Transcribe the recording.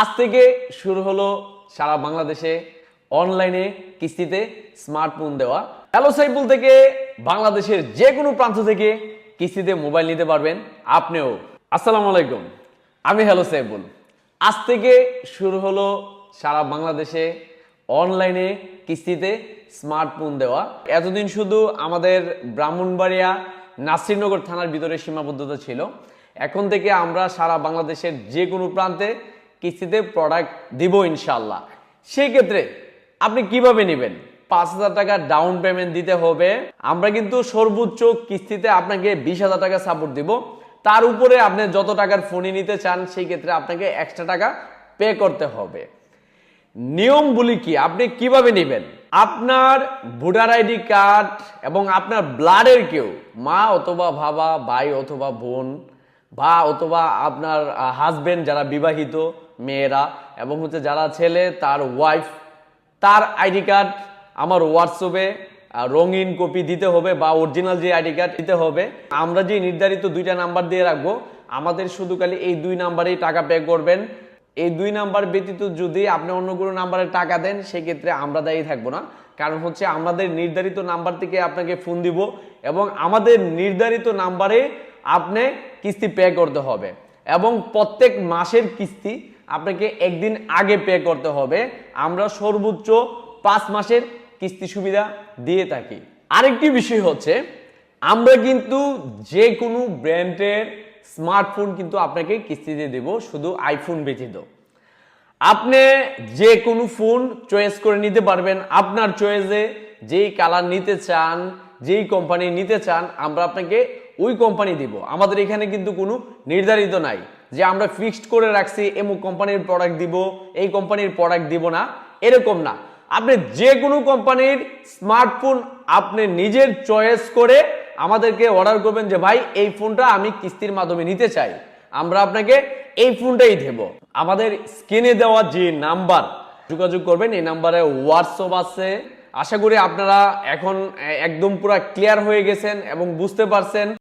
আজ থেকে শুরু হলো সারা বাংলাদেশে অনলাইনে কিস্তিতে স্মার্টফোন দেওয়া। হ্যালো সাইফুল থেকে বাংলাদেশের যে কোনো প্রান্ত থেকে কিস্তিতে মোবাইল নিতে পারবেন আপনিও। আসসালামু আলাইকুম, আমি হ্যালো সাইফুল। আজ থেকে শুরু হলো সারা বাংলাদেশে অনলাইনে কিস্তিতে স্মার্টফোন দেওয়া। এতদিন শুধু আমাদের ব্রাহ্মণবাড়িয়া নাসিরনগর থানার ভিতরে সীমাবদ্ধতা ছিল। এখন থেকে আমরা সারা বাংলাদেশের যে কোনো প্রান্তে কিস্তিতে প্রোডাক্ট দিব ইনশাল্লাহ। সেই ক্ষেত্রে আপনি কিভাবে নেবেন? 5,000 টাকা ডাউন পেমেন্ট দিতে হবে। আমরা কিন্তু সর্বোচ্চ কিস্তিতে আপনাকে 20,000 টাকা সাপোর্ট দিব। তার উপরে আপনি যত টাকার ফোনই নিতে চান সেই ক্ষেত্রে আপনাকে এক্সট্রা টাকা পে করতে হবে। নিয়মগুলি কি, আপনি কিভাবে নেবেন? আপনার ভোটার আইডি কার্ড এবং আপনার ব্লাডের কেউ, মা অথবা বাবা, ভাই অথবা বোন, বা অথবা আপনার হাজবেন্ড যারা বিবাহিত মেয়েরা, এবং যারা ছেলে তার ওয়াইফ, তার আইডি কার্ড আমার হোয়াটসঅ্যাপে রঙিন কপি দিতে হবে বা অরিজিনাল যে আইডি কার্ড দিতে হবে। আমরা যে নির্ধারিত 2টা নাম্বার দিয়ে রাখবো, আমাদের শুধু খালি এই 2 নাম্বারেই টাকা পে করবেন। এই 2 নাম্বার ব্যতীত যদি আপনি অন্য কোনো নাম্বারে টাকা দেন সেক্ষেত্রে আমরা দায়ী থাকবো না। কারণ আমাদের নির্ধারিত নাম্বার থেকে আপনাকে ফোন দিব এবং আমাদের নির্ধারিত নাম্বারে আপনি কিস্তি পে করতে হবে এবং প্রত্যেক মাসের কিস্তি আপনাকে একদিন আগে পে করতে হবে। আমরা সর্বোচ্চ 5 মাসের কিস্তি সুবিধা দিয়ে থাকি। আরেকটি বিষয় হচ্ছে, আমরা কিন্তু যে কোনো ব্র্যান্ডের স্মার্টফোন কিন্তু আপনাকে কিস্তিতে দেব, শুধু আইফোন ব্যতীত। আপনি যে কোনো ফোন চয়েস করে নিতে পারবেন। আপনার চয়েসে যেই কালার নিতে চান, যেই কোম্পানি নিতে চান, আমরা আপনাকে ওই কোম্পানি দিব। আমাদের এখানে কিন্তু কোনো নির্ধারিত নাই যে আমরা ফিক্সড করে রাখছি এমন কোম্পানির প্রোডাক্ট দিব, এই কোম্পানির প্রোডাক্ট দিব না, এরকম না। আপনি যে কোনো কোম্পানির স্মার্টফোন আপনি নিজের চয়েস করে আমাদেরকে অর্ডার করবেন যে ভাই এই ফোনটা আমি কিস্তির মাধ্যমে নিতে চাই, আমরা আপনাকে এই ফোনটাই দেব। আমাদের স্ক্রিনে দেওয়া যে নাম্বার যোগাযোগ করবেন, এই নাম্বারে হোয়াটসঅ্যাপ আছে। আশা করি আপনারা এখন একদম পুরো ক্লিয়ার হয়ে গেছেন এবং বুঝতে পারছেন।